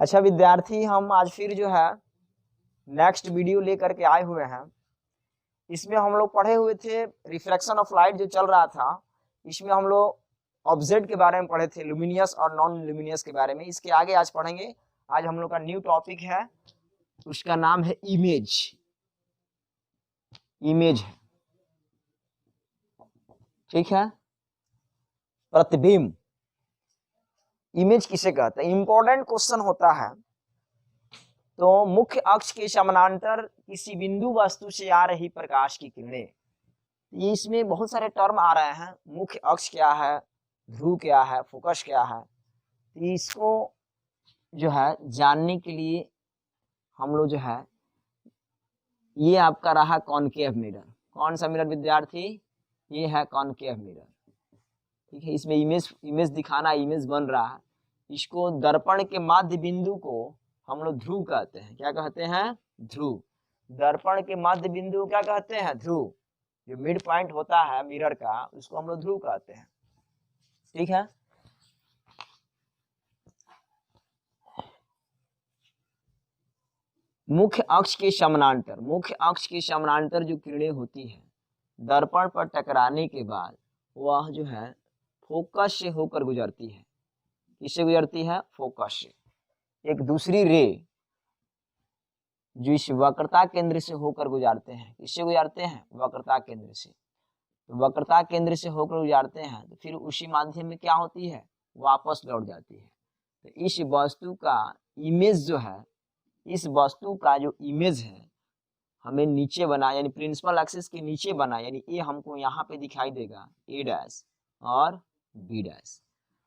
अच्छा विद्यार्थी, हम आज फिर जो है नेक्स्ट वीडियो लेकर के आए हुए हैं। इसमें हम लोग पढ़े हुए थे रिफ्लेक्शन ऑफ लाइट जो चल रहा था। इसमें हम लोग ऑब्जेक्ट के बारे में पढ़े थे, लुमिनियस और नॉन लुमिनियस के बारे में। इसके आगे आज पढ़ेंगे। आज हम लोग का न्यू टॉपिक है, उसका नाम है इमेज। इमेज है, ठीक है। प्रतिबिंब, इमेज किसे कहते हैं? इंपॉर्टेंट क्वेश्चन होता है। तो मुख्य अक्ष के समानांतर किसी बिंदु वस्तु से आ रही प्रकाश की किरणें। ये इसमें बहुत सारे टर्म आ रहे हैं। मुख्य अक्ष क्या है, ध्रुव क्या है, फोकस क्या है, तो इसको जो है जानने के लिए हम लोग जो है, ये आपका रहा कॉनकेव मिरर। कौन सा मिरर विद्यार्थी? ये है कॉनकेव मिरर, ठीक है। इसमें इमेज दिखाना, इमेज बन रहा है। इसको दर्पण के माध्य बिंदु को हम लोग ध्रुव कहते हैं। क्या कहते हैं? ध्रुव। दर्पण के माध्य बिंदु क्या कहते हैं? ध्रुव। जो मिड पॉइंट होता है मिरर का, उसको हम लोग ध्रुव कहते हैं, ठीक है। मुख्य अक्ष के समानांतर, मुख्य अक्ष के समानांतर जो किरणें होती हैं, दर्पण पर टकराने के बाद वह जो है फोकस से होकर गुजरती है। किससे गुजरती है? फोकस से। एक दूसरी रे जो इस वक्रता केंद्र से होकर गुजारते हैं। किससे गुजारते हैं? वक्रता केंद्र से। तो वक्रता केंद्र से होकर गुजारते हैं, तो फिर उसी माध्यम में क्या होती है? वापस लौट जाती है। तो इस वस्तु का इमेज जो है, इस वस्तु का जो इमेज है हमें नीचे बना, यानी प्रिंसिपल एक्सिस के नीचे बना, यानी ये हमको यहाँ पे दिखाई देगा ए डैश और बी डैश।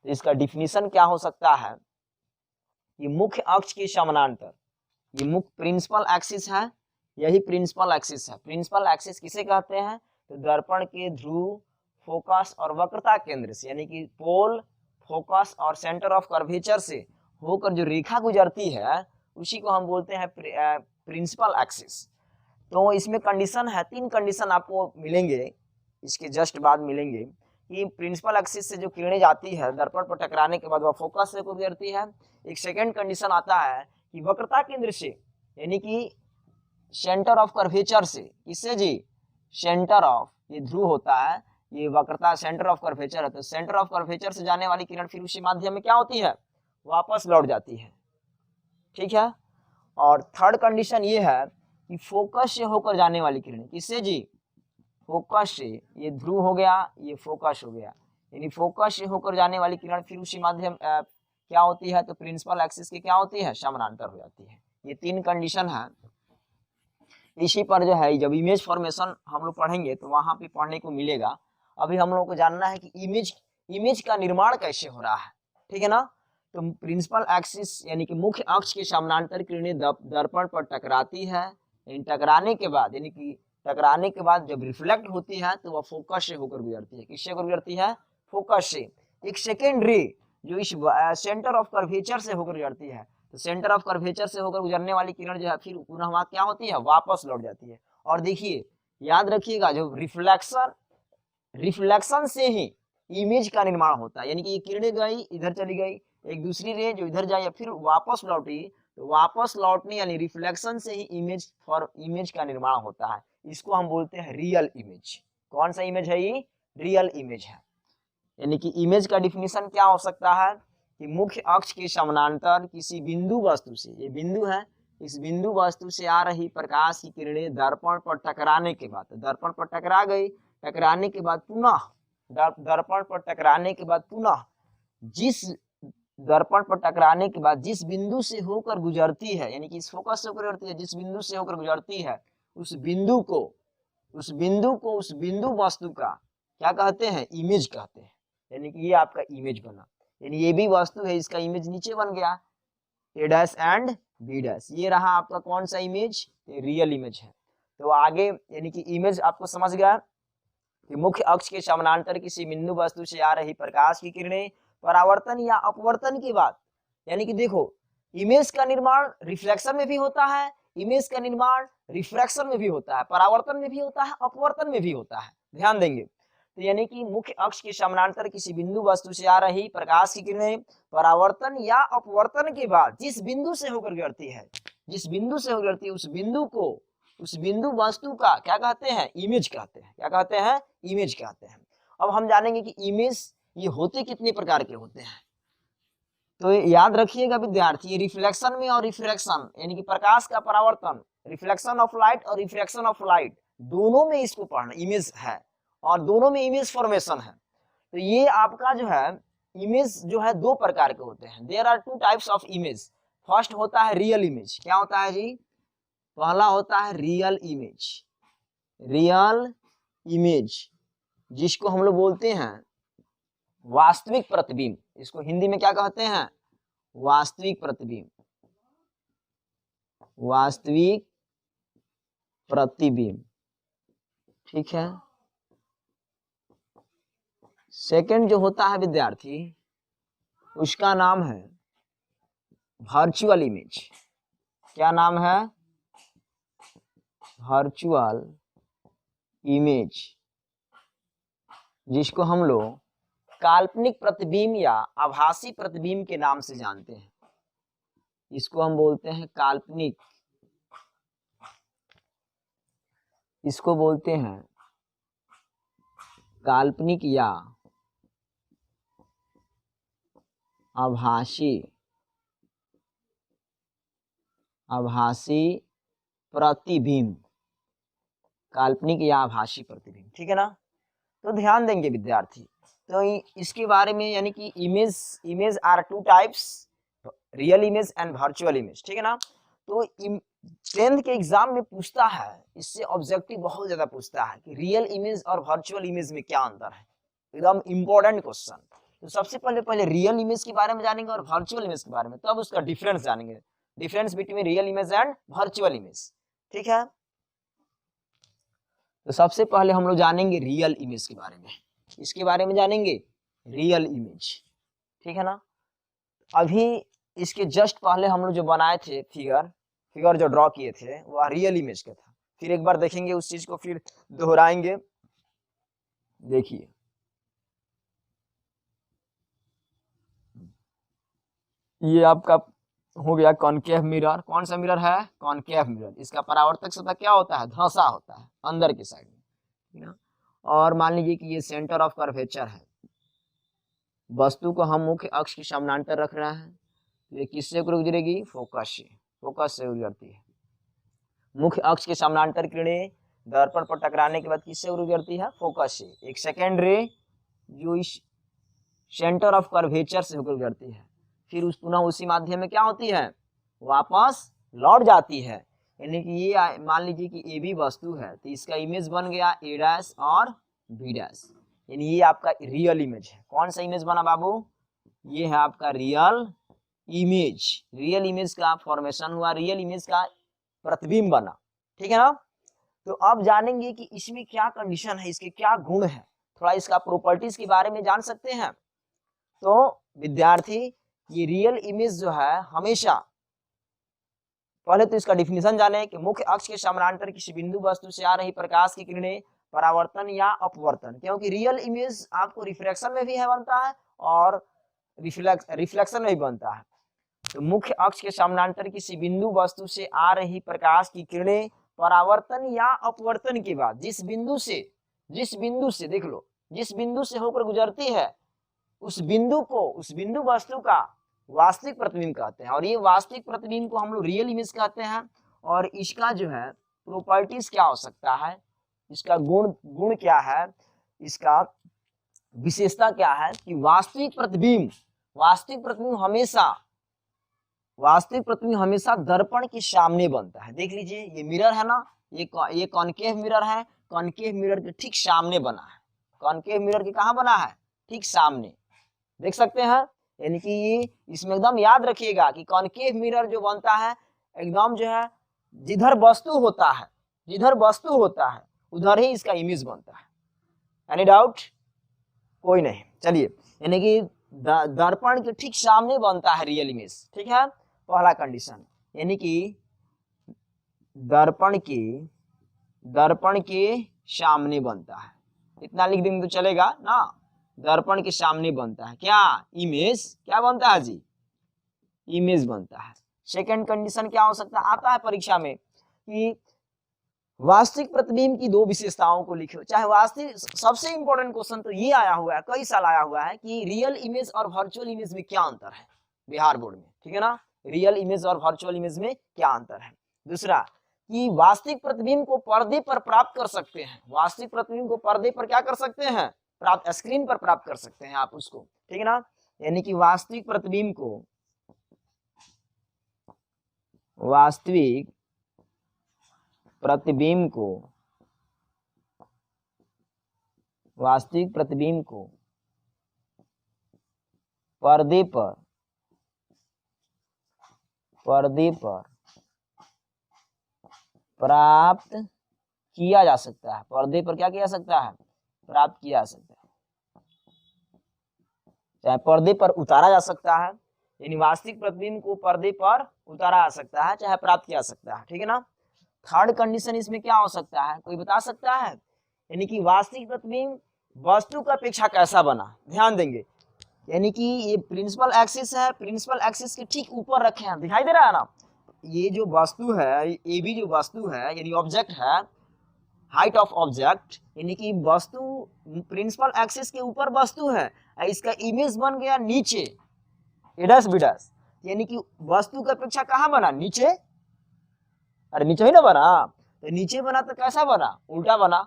तो इसका डिफिनीशन क्या हो सकता है? ये मुख्य अक्ष के समानांतर, ये मुख्य प्रिंसिपल एक्सिस है, यही प्रिंसिपल एक्सिस है। प्रिंसिपल एक्सिस किसे कहते हैं? तो दर्पण के ध्रुव, फोकस और वक्रता केंद्र से, यानी कि पोल, फोकस और सेंटर ऑफ कर्वेचर से होकर जो रेखा गुजरती है, उसी को हम बोलते हैं प्रिंसिपल एक्सिस। तो इसमें कंडीशन है, 3 कंडीशन आपको मिलेंगे, इसके जस्ट बाद मिलेंगे कि प्रिंसिपल एक्सिस से जो किरणें जाती है दर्पण पर टकराने के बाद वह फोकस से गुजरती है। एक सेकंड कंडीशन आता है कि वक्रता केंद्र से, यानी कि सेंटर ऑफ कर्वेचर से। किससे जी? सेंटर ऑफ, ये ध्रुव होता है, ये वक्रता सेंटर ऑफ कर्वेचर है। तो सेंटर ऑफ कर्वेचर से जाने वाली किरण फिर उसी माध्यम में क्या होती है? वापस लौट जाती है, ठीक है। और थर्ड कंडीशन ये है कि फोकस से होकर जाने वाली किरण। किससे जी? फोकस से। ये ध्रुव हो गया, ये फोकस हो गया, यानी फोकस से होकर जाने वाली किरण फिर उसी माध्यम क्या होती है? तो प्रिंसिपल एक्सिस की क्या होती है? समानांतर हो जाती है। ये 3 कंडीशन है। इसी पर जो है जब इमेज फॉर्मेशन हम लोग पढ़ेंगे तो वहां पे पढ़ने को मिलेगा। अभी हम लोग को जानना है कि इमेज का निर्माण कैसे हो रहा है, ठीक है ना। तो प्रिंसिपल एक्सिस यानी कि मुख्य अक्ष के समानांतर किरणें दर्पण पर टकराती है। टकराने के बाद, यानी कि टकराने के बाद जब रिफ्लेक्ट होती है तो वह फोकस से होकर गुजरती है। किससे होकर गुजरती है? फोकस से। एक सेकेंड रे जो इस सेंटर ऑफ कर्वेचर से होकर गुजरती है, तो सेंटर ऑफ कर्वेचर से होकर गुजरने वाली किरण जो है फिर पुनः वहां क्या होती है? वापस लौट जाती है। और देखिए, याद रखिएगा, जो रिफ्लेक्शन से ही इमेज का निर्माण होता है। यानी कि ये किरणें गई, इधर चली गई, एक दूसरी रे जो इधर जाए फिर वापस लौटी, तो वापस लौटने यानी रिफ्लेक्शन से ही इमेज का निर्माण होता है। इसको हम बोलते हैं रियल इमेज। कौन सा इमेज है ये? रियल इमेज है। यानी कि इमेज का डिफिनीशन क्या हो सकता है कि मुख्य अक्ष के समानांतर किसी बिंदु वस्तु से, ये बिंदु है, इस बिंदु वस्तु से आ रही प्रकाश की किरणें दर्पण पर टकराने के बाद, दर्पण पर टकरा गई, टकराने के बाद पुनः दर्पण पर टकराने के बाद पुनः जिस दर्पण पर टकराने के बाद जिस बिंदु से होकर गुजरती है, यानी कि इस फोकस से होकर गुजरती है, जिस बिंदु से होकर गुजरती है, उस बिंदु को उस बिंदु वस्तु का क्या कहते हैं? इमेज कहते हैं। यानी कि ये आपका इमेज बना, यानी ये भी वस्तु है, इसका इमेज नीचे बन गया, ए डैश एंड बी डैश। ये रहा आपका कौन सा इमेज? रियल इमेज है। तो आगे यानी कि इमेज आपको समझ गया कि मुख्य अक्ष के समानांतर किसी बिंदु वस्तु से आ रही प्रकाश की किरणें परावर्तन या अपवर्तन के बाद, यानी कि देखो, इमेज का निर्माण रिफ्लेक्शन में भी होता है, इमेज का निर्माण रिफ्रैक्शन में भी होता है, परावर्तन में भी होता है, अपवर्तन में भी होता है। ध्यान देंगे, तो यानी कि मुख्य अक्ष के समानांतर किसी बिंदु वस्तु से आ रही प्रकाश की किरणें परावर्तन या अपवर्तन के बाद जिस बिंदु से होकर गुजरती है, जिस बिंदु से होकर गुजरती है, उस बिंदु को, उस बिंदु वस्तु का क्या कहते हैं? इमेज कहते हैं। क्या कहते हैं? इमेज कहते हैं। अब हम जानेंगे कि इमेज ये होते कितने प्रकार के होते हैं। तो याद रखिएगा विद्यार्थी, रिफ्लेक्शन में और रिफ्रैक्शन यानी कि प्रकाश का परावर्तन, रिफ्लेक्शन ऑफ लाइट और रिफ्रैक्शन ऑफ लाइट, दोनों में इसको पढ़ना इमेज है और दोनों में इमेज फॉर्मेशन है। तो ये आपका जो है इमेज जो है दो प्रकार के होते हैं। There are two types of image. First होता है रियल इमेज। क्या होता है जी? पहला होता है रियल इमेज। रियल इमेज जिसको हम लोग बोलते हैं वास्तविक प्रतिबिंब। इसको हिंदी में क्या कहते हैं? वास्तविक प्रतिबिंब। वास्तविक प्रतिबिंब, ठीक है। सेकंड जो होता है विद्यार्थी, उसका नाम है वर्चुअल इमेज। क्या नाम है? वर्चुअल इमेज, जिसको हम लोग काल्पनिक प्रतिबिंब या आभासी प्रतिबिंब के नाम से जानते हैं। इसको हम बोलते हैं काल्पनिक, इसको बोलते हैं काल्पनिक या आभासी प्रतिबिंब। काल्पनिक या आभासी प्रतिबिंब, ठीक है ना। तो ध्यान देंगे विद्यार्थी, तो इसके बारे में, यानी कि image are two types, real image and virtual image, ठीक है ना। तो 10th के एग्जाम में पूछता है, इससे ऑब्जेक्टिव बहुत ज्यादा पूछता है कि रियल इमेज और वर्चुअल इमेज में क्या अंतर है। एकदम इंपॉर्टेंट क्वेश्चन। तो सबसे पहले रियल इमेज के बारे में जानेंगे और वर्चुअल इमेज के बारे में, तब उसका डिफरेंस जानेंगे, difference between real image and virtual image, ठीक है। तो सबसे पहले हम लोग जानेंगे रियल इमेज के बारे में। इसके बारे में जानेंगे रियल इमेज, ठीक है ना। अभी इसके जस्ट पहले हम लोग जो बनाए थे फिगर जो ड्रॉ किए थे वह रियल इमेज का था। फिर एक बार देखेंगे उस चीज को, फिर दोहराएंगे। देखिए ये आपका हो गया कॉनकेव मिरर। कौन सा मिरर है? Concave mirror. इसका परावर्तक सतह क्या होता है? धंसा होता है अंदर की साइड में। और मान लीजिए कि ये सेंटर ऑफ कर्वेचर है। वस्तु को हम मुख्य अक्ष के समानांतर रख रहे हैं, तो ये किससे गुजरेगी? फोकस से गुजरती है। मुख्य अक्ष के समानांतर किरणें दर्पण पर टकराने के बाद किससे गुजरती है? फोकस से। एक सेकेंड रे जो इस सेंटर ऑफ कर्वेचर से होकर गुजरती है, फिर पुनः उसी माध्यम में क्या होती है? वापस लौट जाती है। यानी कि ये मान लीजिए कि ए बी वस्तु है, तो इसका इमेज बन गया ए डैश और बी डैश, यानी ये आपका रियल इमेज है। कौन सा इमेज बना बाबू? ये है आपका रियल इमेज। रियल इमेज का फॉर्मेशन हुआ, रियल इमेज का प्रतिबिंब बना, ठीक है ना। तो अब जानेंगे कि इसमें क्या कंडीशन है, इसके क्या गुण है, थोड़ा इसका प्रॉपर्टीज के बारे में जान सकते हैं। तो विद्यार्थी ये रियल इमेज जो है हमेशा, पहले तो इसका डिफिनेशन जाने कि मुख्य अक्ष के समानांतर किसी बिंदु वस्तु से आ रही प्रकाश की किरणें परावर्तन या अपवर्तन, क्योंकि रियल इमेज आपको रिफ्रैक्शन में भी है बनता है और रिफ्लेक्शन में भी बनता है। तो मुख्य अक्ष के समानांतर किसी बिंदु वस्तु से आ रही प्रकाश की किरणें परावर्तन या अपवर्तन के बाद जिस बिंदु से देख लो, जिस बिंदु से होकर गुजरती है, उस बिंदु वस्तु का वास्तविक प्रतिबिंब कहते हैं। और ये वास्तविक प्रतिबिंब को हम लोग रियल इमेज कहते हैं। और इसका जो है प्रॉपर्टीज क्या हो सकता है, इसका गुण क्या है, इसका विशेषता क्या है कि वास्तविक प्रतिबिंब हमेशा दर्पण के सामने बनता है। देख लीजिए ये मिरर है ना, ये कॉनकेव मिरर है, कॉनकेव मिरर के ठीक सामने बना है। कॉनकेव मिरर के कहाँ बना है? ठीक सामने, देख सकते हैं। यानी कि इसमें एकदम याद रखिएगा कि कॉनकेव मिरर जो बनता है एकदम जो है जिधर वस्तु होता है उधर ही इसका इमेज बनता है। Any doubt? कोई नहीं। चलिए, यानी कि दर्पण के ठीक सामने बनता है रियल इमेज, ठीक है, पहला कंडीशन। यानी कि दर्पण के सामने बनता है, इतना लिख देंगे तो चलेगा ना। दर्पण के सामने बनता है क्या, इमेज, क्या बनता है जी, इमेज बनता है। सेकंड कंडीशन क्या हो सकता है, आता है परीक्षा में कि वास्तविक प्रतिबिंब की दो विशेषताओं को लिखो। चाहे वास्तविक, सबसे इंपॉर्टेंट क्वेश्चन तो ये आया हुआ है, कई साल आया हुआ है कि रियल इमेज और वर्चुअल इमेज में क्या अंतर है बिहार बोर्ड में, ठीक है ना। रियल इमेज और वर्चुअल इमेज में क्या अंतर है। दूसरा कि वास्तविक प्रतिबिंब को पर्दे पर प्राप्त कर सकते हैं, वास्तविक प्रतिबिंब को पर्दे पर क्या कर सकते हैं, प्राप्त, स्क्रीन पर प्राप्त कर सकते हैं आप उसको, ठीक है ना। यानी कि वास्तविक प्रतिबिंब को, वास्तविक प्रतिबिंब को, वास्तविक प्रतिबिंब को पर्दे पर प्राप्त किया जा सकता है, पर्दे पर क्या किया जा सकता है, प्राप्त किया जा सकता है, चाहे पर्दे पर उतारा जा सकता है, यानी वास्तविक प्रतिबिंब को पर्दे पर उतारा जा सकता है, चाहे प्राप्त किया जा सकता है, ठीक है ना। थर्ड कंडीशन इसमें क्या हो सकता है, कोई बता सकता है, यानी कि वास्तविक प्रतिबिंब वस्तु का अपेक्षा कैसा बना, ध्यान देंगे, यानी कि ये प्रिंसिपल एक्सिस है, प्रिंसिपल एक्सिस के ठीक ऊपर रखे हैं, दिखाई दे रहा है ना, ये जो वस्तु है, ये भी जो वस्तु है यानी ऑब्जेक्ट है, हाइट ऑफ ऑब्जेक्ट, यानी कि वस्तु प्रिंसिपल एक्सिस के ऊपर वस्तु है, इसका इमेज बन गया नीचे, एडस बिडस, यानी कि वस्तु का अपेक्षा कहाँ बना, नीचे, अरे नीचे ही ना बना, तो नीचे बना तो कैसा बना, उल्टा बना,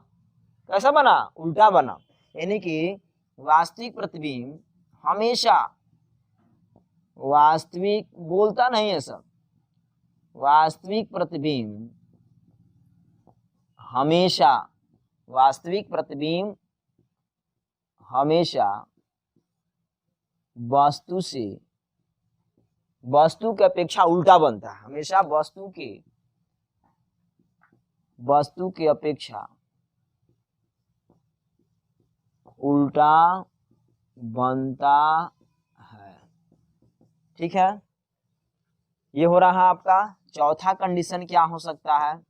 कैसा बना, उल्टा बना, यानी कि वास्तविक प्रतिबिंब हमेशा, वास्तविक बोलता नहीं है सब, वास्तविक प्रतिबिंब हमेशा, वास्तविक प्रतिबिंब हमेशा वस्तु से, वस्तु के अपेक्षा उल्टा बनता है, हमेशा वस्तु के अपेक्षा उल्टा बनता है, ठीक है। ये हो रहा आपका चौथा कंडीशन। क्या हो सकता है,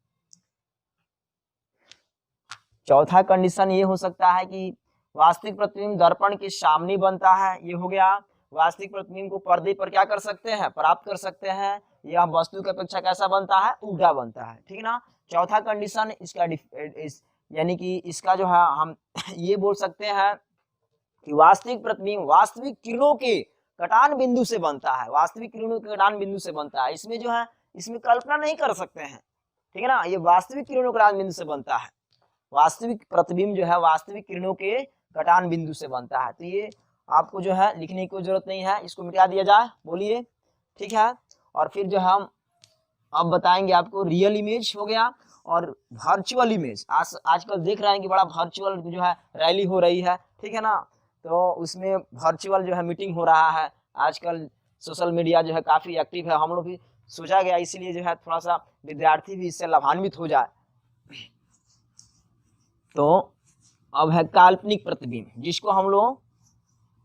चौथा कंडीशन ये हो सकता है कि वास्तविक प्रतिबिंब दर्पण के सामने बनता है, ये हो गया। वास्तविक प्रतिबिंब को पर्दे पर क्या कर सकते हैं, प्राप्त कर सकते हैं, यह वस्तु की अपेक्षा कैसा बनता है, उल्टा बनता है, ठीक है ना। चौथा कंडीशन इसका यानी कि इसका जो है हम ये बोल सकते हैं कि वास्तविक प्रतिबिंब वास्तविक किरणों के कटान बिंदु से बनता है, वास्तविक किरणों के कटान बिंदु से बनता है, इसमें जो है इसमें कल्पना नहीं कर सकते हैं, ठीक है ना, ये वास्तविक किरणों के कटान बिंदु से बनता है, वास्तविक प्रतिबिंब जो है वास्तविक किरणों के कटान बिंदु से बनता है। तो ये आपको जो है लिखने की कोई जरूरत नहीं है, इसको मिटा दिया जाए, बोलिए, ठीक है। और फिर जो हम अब बताएंगे आपको रियल इमेज हो गया और वर्चुअल इमेज। आजकल देख रहे हैं कि बड़ा वर्चुअल जो है रैली हो रही है, ठीक है ना, तो उसमें वर्चुअल जो है मीटिंग हो रहा है, आजकल सोशल मीडिया जो है काफी एक्टिव है, हम लोग भी सोचा गया इसलिए जो है थोड़ा सा विद्यार्थी भी इससे लाभान्वित हो जाए। तो अब है काल्पनिक प्रतिबिंब, जिसको हम लोग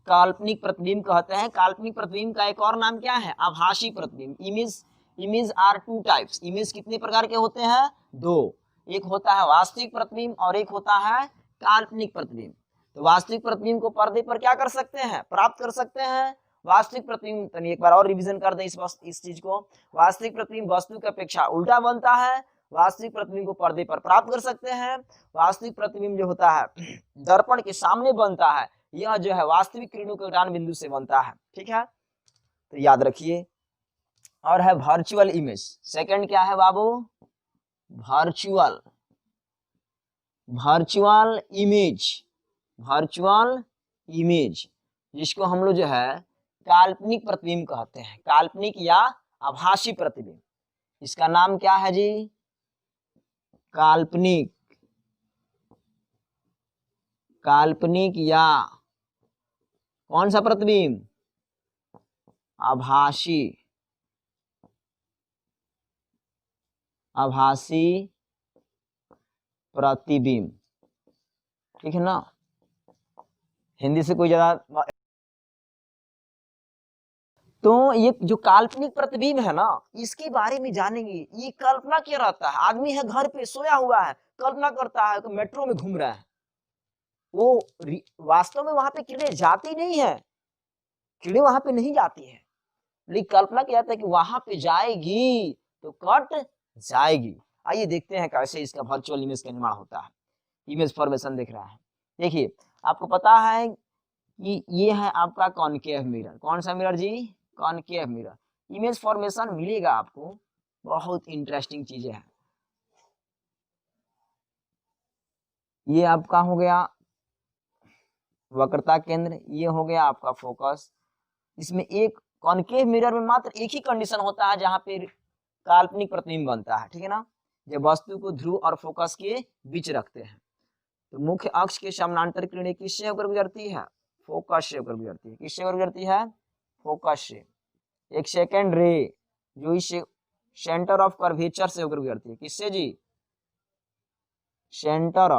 काल्पनिक प्रतिबिंब कहते हैं। काल्पनिक प्रतिबिंब का एक और नाम क्या है, आभासी प्रतिबिंब। Image are two types, image कितने प्रकार के होते हैं, दो, एक होता है वास्तविक प्रतिबिंब और एक होता है काल्पनिक प्रतिबिंब। तो वास्तविक प्रतिबिंब को पर्दे पर क्या कर सकते हैं, प्राप्त कर सकते हैं। वास्तविक प्रतिबिंब, तनी एक बार और रिवीजन कर दें इस चीज को, वास्तविक प्रतिबिंब वस्तु की अपेक्षा उल्टा बनता है, वास्तविक प्रतिबिंब को पर्दे पर प्राप्त कर सकते हैं, वास्तविक प्रतिबिंब जो होता है दर्पण के सामने बनता है, यह जो है वास्तविक किरणों के कटान बिंदु से बनता है, ठीक है, तो याद रखिए। और है वर्चुअल इमेज, सेकंड क्या है बाबू, वर्चुअल इमेज, वर्चुअल इमेज, जिसको हम लोग जो है काल्पनिक प्रतिबिंब कहते हैं, काल्पनिक या आभासी प्रतिबिंब। इसका नाम क्या है जी, काल्पनिक, काल्पनिक या कौन सा प्रतिबिंब, आभासी, आभासी प्रतिबिंब, ठीक है ना। हिंदी से कोई ज्यादा, तो ये जो काल्पनिक प्रतिबिंब है ना, इसके बारे में जानेंगे। ये कल्पना क्या रहता है, आदमी है घर पे सोया हुआ है, कल्पना करता है कि मेट्रो में घूम रहा है, वो वास्तव में वहां पे किरणें जाती नहीं है, किरणें वहां पे नहीं जाती है, लेकिन कल्पना किया जाता है कि वहां पे जाएगी तो कट जाएगी। आइए देखते हैं कैसे इसका वर्चुअल इमेज का निर्माण होता है। इमेज फॉर्मेशन दिख रहा है, देखिए आपको पता है कि ये है आपका कॉनकेव मिरर। कौन सा मिरर जी? Concave mirror. इमेज फॉर्मेशन मिलेगा आपको, बहुत इंटरेस्टिंग चीजें हैं। ये आपका हो गया वक्रता केंद्र, ये हो गया आपका फोकस। इसमें एक कॉनकेव मिरर में मात्र एक ही कंडीशन होता है जहां पे काल्पनिक प्रतिबिंब बनता है, ठीक है ना, जब वस्तु को ध्रुव और फोकस के बीच रखते हैं। तो मुख्य अक्ष के समानांतर किरणें किससे होकर गुजरती है? फोकस से होकर गुजरती है। किससे होकर गुजरती है? फोकस से। एक सेकेंड रे जो इस सेंटर ऑफ कर्वेचर से होकर गुजरती है। किससे जी? सेंटर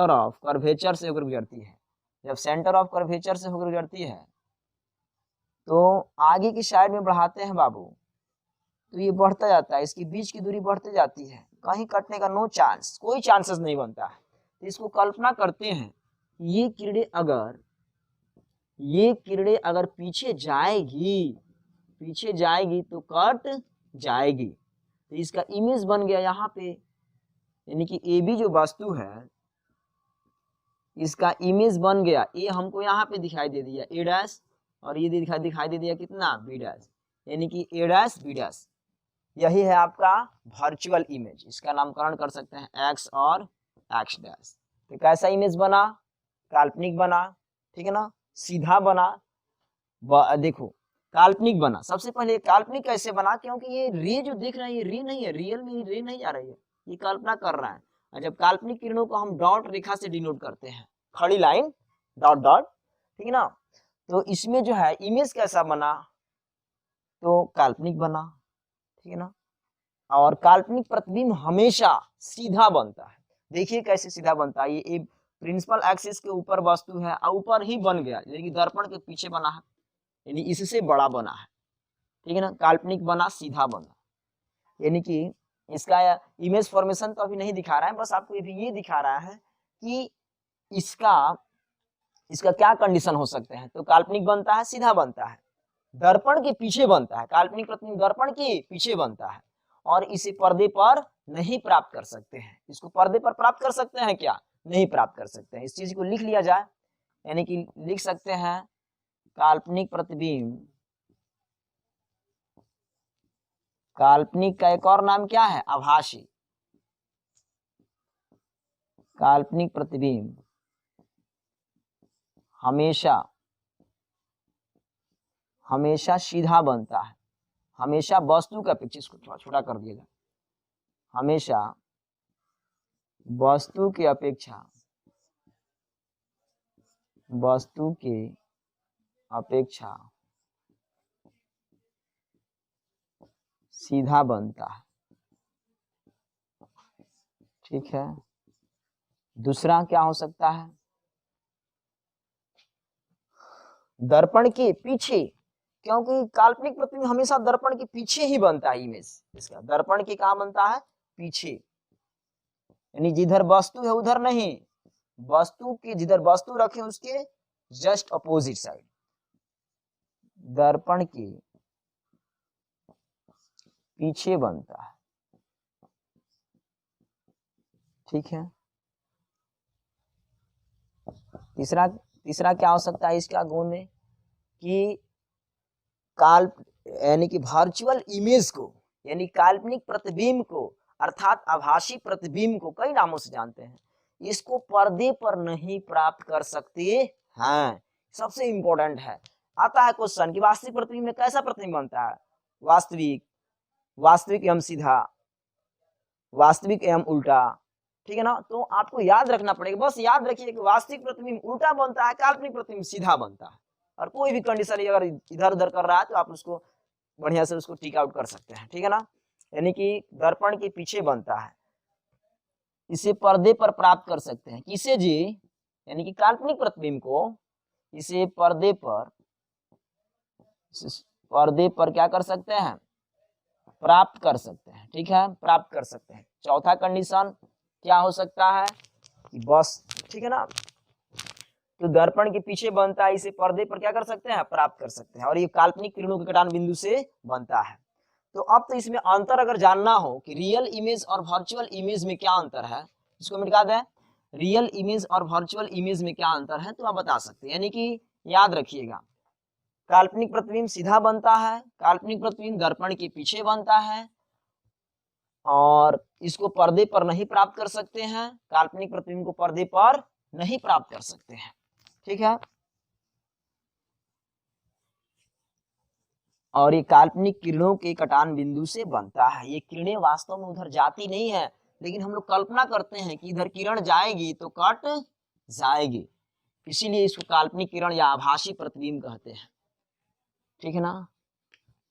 ऑफ कर्वेचर से होकर गुजरती है। जब सेंटर ऑफ कर्वेचर से होकर गुजरती है तो आगे की साइड में बढ़ाते हैं बाबू, तो ये बढ़ता जाता है, इसकी बीच की दूरी बढ़ती जाती है, कहीं कटने का नो चांस, कोई चांसेस नहीं बनता है। तो इसको कल्पना करते हैं, ये किरणें अगर पीछे जाएगी तो कट जाएगी। तो इसका इमेज बन गया यहाँ पे, यानी कि ए बी जो वस्तु है इसका इमेज बन गया। ए हमको यहाँ पे दिखाई दे दिया ए डैश, और ये दिखाई दे दिया कितना? बी डैश, यानी कि ए डैश बी डैश। यही है आपका वर्चुअल इमेज। इसका नामकरण कर सकते हैं एक्स और एक्स डैश। तो कैसा इमेज बना? काल्पनिक बना, ठीक है ना, सीधा बना। देखो काल्पनिक बना। सबसे पहले काल्पनिक कैसे बना? क्योंकि ये रे जो देख रहे हैं ये रे नहीं है, रियल में रे नहीं आ रही है, ये कल्पना कर रहा है। और जब काल्पनिक किरणों को हम डॉट रेखा से डिनोट करते हैं, खड़ी लाइन डॉट डॉट, ठीक है ना, तो इसमें जो है इमेज कैसा बना? तो काल्पनिक बना, ठीक है ना। और काल्पनिक प्रतिबिंब हमेशा सीधा बनता है। देखिए कैसे सीधा बनता है। ये प्रिंसिपल एक्सिस के ऊपर वस्तु है और ऊपर ही बन गया, लेकिन दर्पण के पीछे बना है, यानी इससे बड़ा बना है, ठीक है ना। काल्पनिक बना, सीधा बना, यानी कि इसका इमेज फॉर्मेशन तो अभी नहीं दिखा रहा है, बस आपको ये दिखा रहा है कि इसका क्या कंडीशन हो सकते हैं। तो काल्पनिक बनता है, सीधा बनता है, दर्पण के पीछे बनता है। काल्पनिक प्रतिबिंब दर्पण के पीछे बनता है और इसे पर्दे पर नहीं प्राप्त कर सकते हैं। इसको पर्दे पर प्राप्त कर सकते हैं क्या? नहीं प्राप्त कर सकते हैं। इस चीज को लिख लिया जाए, यानी कि लिख सकते हैं काल्पनिक प्रतिबिंब, काल्पनिक का एक और नाम क्या है? आभासी। काल्पनिक प्रतिबिंब हमेशा सीधा बनता है, हमेशा वस्तु के अपेक्षा, इसको थोड़ा छोटा कर दिएगा, हमेशा वस्तु के अपेक्षा सीधा बनता है, ठीक है। दूसरा क्या हो सकता है? दर्पण के पीछे, क्योंकि काल्पनिक प्रतिबिंब हमेशा दर्पण के पीछे ही बनता है। इमेज इसका दर्पण के कहाँ बनता है? पीछे, यानी जिधर वस्तु है उधर नहीं, वस्तु के जिधर वस्तु रखे उसके जस्ट अपोजिट साइड, दर्पण के पीछे बनता है, ठीक है। तीसरा क्या हो सकता है इसका गुण में कि यानी कि वर्चुअल इमेज को, यानी काल्पनिक प्रतिबिंब को अर्थात आभासी प्रतिबिंब को कई नामों से जानते हैं, इसको पर्दे पर नहीं प्राप्त कर सकते हैं। सबसे इंपॉर्टेंट है, आता है क्वेश्चन कि वास्तविक प्रतिबिंब में कैसा प्रतिबिंब बनता है? वास्तविक एवं सीधा, वास्तविक एवं उल्टा, ठीक है ना। तो आपको याद रखना पड़ेगा, बस याद रखिए कि वास्तविक प्रतिबिंब उल्टा बनता है, काल्पनिक प्रतिबिंब सीधा बनता है। और कोई भी कंडीशन अगर इधर उधर कर रहा है तो आप उसको बढ़िया से उसको टिक आउट कर सकते हैं, ठीक है ना। यानी कि दर्पण के पीछे बनता है, इसे पर्दे पर प्राप्त कर सकते हैं। किसे जी? यानी कि काल्पनिक प्रतिबिंब को इसे पर्दे पर क्या कर सकते हैं? प्राप्त कर सकते हैं, ठीक है, प्राप्त कर सकते हैं। चौथा कंडीशन क्या हो सकता है? कि बस, ठीक है ना, तो दर्पण के पीछे बनता है, इसे पर्दे पर क्या कर सकते हैं, प्राप्त कर सकते हैं, और ये काल्पनिक किरणों के कटान बिंदु से बनता है। तो अब तो इसमें अंतर अगर जानना हो कि रियल इमेज और वर्चुअल इमेज में क्या अंतर है, इसको मिटा दें, रियल इमेज और वर्चुअल इमेज में क्या अंतर है, तो आप बता सकते हैं। यानी कि याद रखिएगा, काल्पनिक प्रतिबिंब सीधा बनता है, काल्पनिक प्रतिबिंब दर्पण के पीछे बनता है, और इसको पर्दे पर नहीं प्राप्त कर सकते हैं, काल्पनिक प्रतिबिंब को पर्दे पर नहीं प्राप्त कर सकते हैं, ठीक है। और ये काल्पनिक किरणों के कटान बिंदु से बनता है। ये किरणें वास्तव में उधर जाती नहीं है, लेकिन हम लोग कल्पना करते हैं कि इधर किरण जाएगी तो कट जाएगी, इसीलिए इसको काल्पनिक किरण या आभासी प्रतिबिंब कहते हैं, ठीक है ना।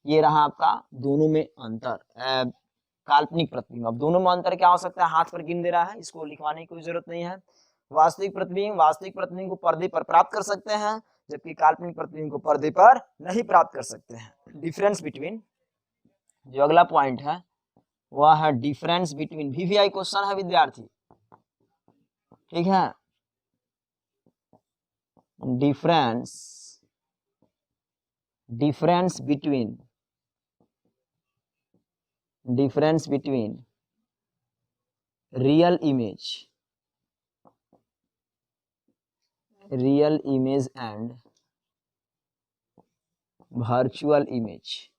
ये रहा आपका दोनों में अंतर, काल्पनिक प्रतिबिंब। अब दोनों में अंतर क्या हो सकता है, हाथ पर गिन दे रहा है, इसको लिखवाने की कोई जरूरत नहीं है। वास्तविक प्रतिबिंब को पर्दे पर प्राप्त कर सकते हैं, जबकि काल्पनिक प्रतिबिंब को पर्दे पर नहीं प्राप्त कर सकते हैं। डिफरेंस बिटवीन, जो अगला पॉइंट है वह है डिफरेंस बिटवीन, VVI क्वेश्चन है विद्यार्थी, ठीक है। Difference between real image and virtual image,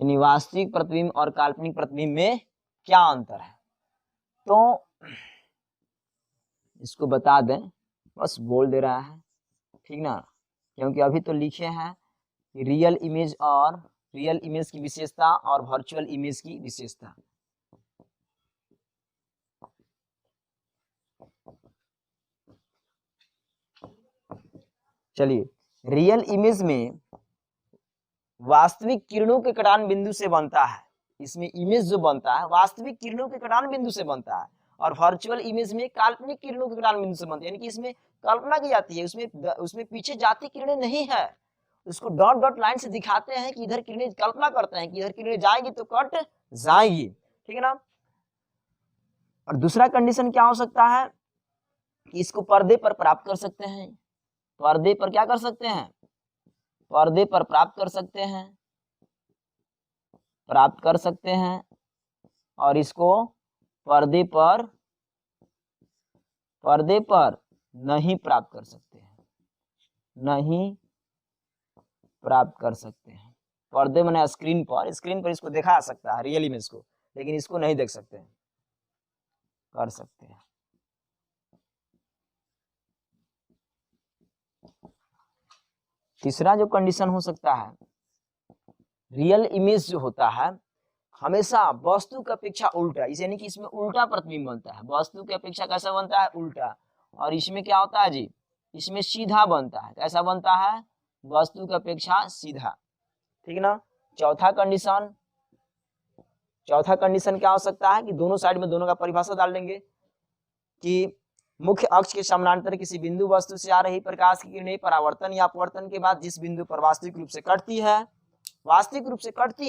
यानी वास्तविक प्रतिबिंब और काल्पनिक प्रतिबिंब में क्या अंतर है। तो इसको बता दें, बस बोल दे रहा है, ठीक ना, क्योंकि अभी तो लिखे हैं रियल इमेज की विशेषता और वर्चुअल इमेज की विशेषता। चलिए, रियल इमेज में वास्तविक किरणों के कटान बिंदु से बनता है, इसमें इमेज जो बनता है वास्तविक किरणों के कटान बिंदु से बनता है, और वर्चुअल इमेज में काल्पनिक किरणों के कटान बिंदु से बनता है, यानी कि इसमें कल्पना की जाती है, उसमें पीछे जाती किरणें नहीं है, उसको डॉट डॉट लाइन से दिखाते हैं कि इधर किरणें, कल्पना करते हैं कि इधर किरणें जाएगी तो कट जाएगी, ठीक है ना। और दूसरा कंडीशन क्या हो सकता है कि इसको पर्दे पर प्राप्त कर सकते हैं, पर्दे पर क्या कर सकते हैं, पर्दे पर प्राप्त कर सकते हैं, और इसको पर्दे पर नहीं प्राप्त कर सकते हैं, पर्दे माने स्क्रीन पर इसको देखा जा सकता है रियल इमेज को, लेकिन इसको नहीं देख सकते हैं, कर सकते हैं। तीसरा जो कंडीशन हो सकता है, रियल इमेज जो होता है हमेशा वस्तु की अपेक्षा उल्टा, यानी कि इसमें उल्टा प्रतिबिंब बनता है, वस्तु की अपेक्षा कैसा बनता है, उल्टा, और इसमें क्या होता है जी, इसमें सीधा बनता है, कैसा बनता है, वस्तु की अपेक्षा सीधा, ठीक है ना। चौथा कंडीशन क्या हो सकता है कि दोनों साइड में दोनों का परिभाषा डाल देंगे कि मुख्य अक्ष के समानांतर किसी बिंदु वस्तु से आ रही प्रकाश की किरणें परावर्तन या अपवर्तन के बाद जिस बिंदु पर वास्तविक रूप से कटती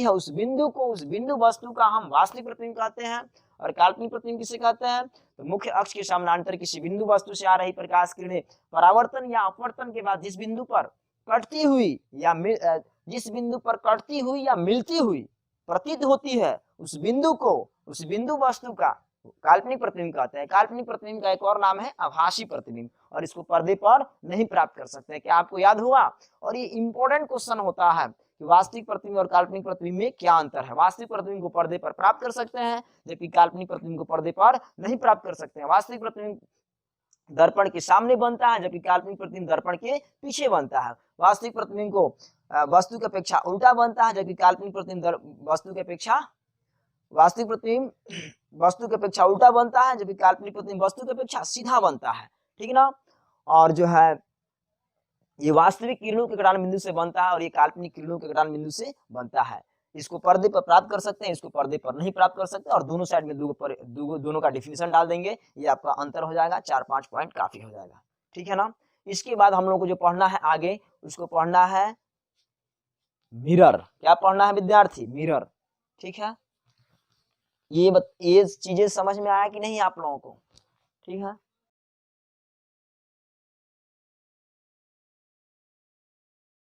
है, उस बिंदु वस्तु का हम वास्तविक प्रतिबिंब कहते हैं, और काल्पनिक प्रतिबिंब किसे कहते हैं, तो मुख्य अक्ष के समानांतर किसी बिंदु वस्तु से आ रही प्रकाश किरणें परावर्तन या अपवर्तन के बाद जिस बिंदु पर कटती हुई या मिलती हुई प्रतीत होती है, उस बिंदु वस्तु का काल्पनिक प्रतिबिंब कहते हैं। काल्पनिक प्रतिबिंब का एक और नाम है आभासी प्रतिबिंब, और इसको पर्दे पर नहीं प्राप्त कर सकते हैं। क्या आपको याद हुआ? और ये इंपॉर्टेंट क्वेश्चन होता है कि वास्तविक प्रतिबिंब और काल्पनिक प्रतिबिंब में क्या अंतर है। वास्तविक प्रतिबिंब को पर्दे पर प्राप्त कर सकते हैं, जबकि काल्पनिक प्रतिबिंब को पर्दे पर नहीं प्राप्त कर सकते हैं। वास्तविक प्रतिबिंब दर्पण के सामने बनता है, जबकि काल्पनिक प्रतिबिंब दर्पण के पीछे बनता है। वास्तविक प्रतिबिंब को वस्तु की अपेक्षा उल्टा बनता है, जबकि काल्पनिक प्रतिबिंब वस्तु की अपेक्षा उल्टा बनता है, जबकि काल्पनिक प्रतिबिंब वस्तु की अपेक्षा सीधा बनता है, ठीक है ना। और जो है ये वास्तविक किरणों के कटान बिंदु से बनता है, और ये काल्पनिक किरणों के कटान बिंदु से बनता है। इसको पर्दे पर प्राप्त कर सकते हैं, इसको पर्दे पर नहीं प्राप्त कर सकते, और दोनों साइड में दोनों का डिफिनेशन डाल देंगे, ये आपका अंतर हो जाएगा। 4-5 पॉइंट काफी हो जाएगा, ठीक है ना। इसके बाद हम लोग को जो पढ़ना है आगे, उसको पढ़ना है मिरर। क्या पढ़ना है विद्यार्थी? मिरर, ठीक है। ये चीजें समझ में आया कि नहीं आप लोगों को? ठीक है।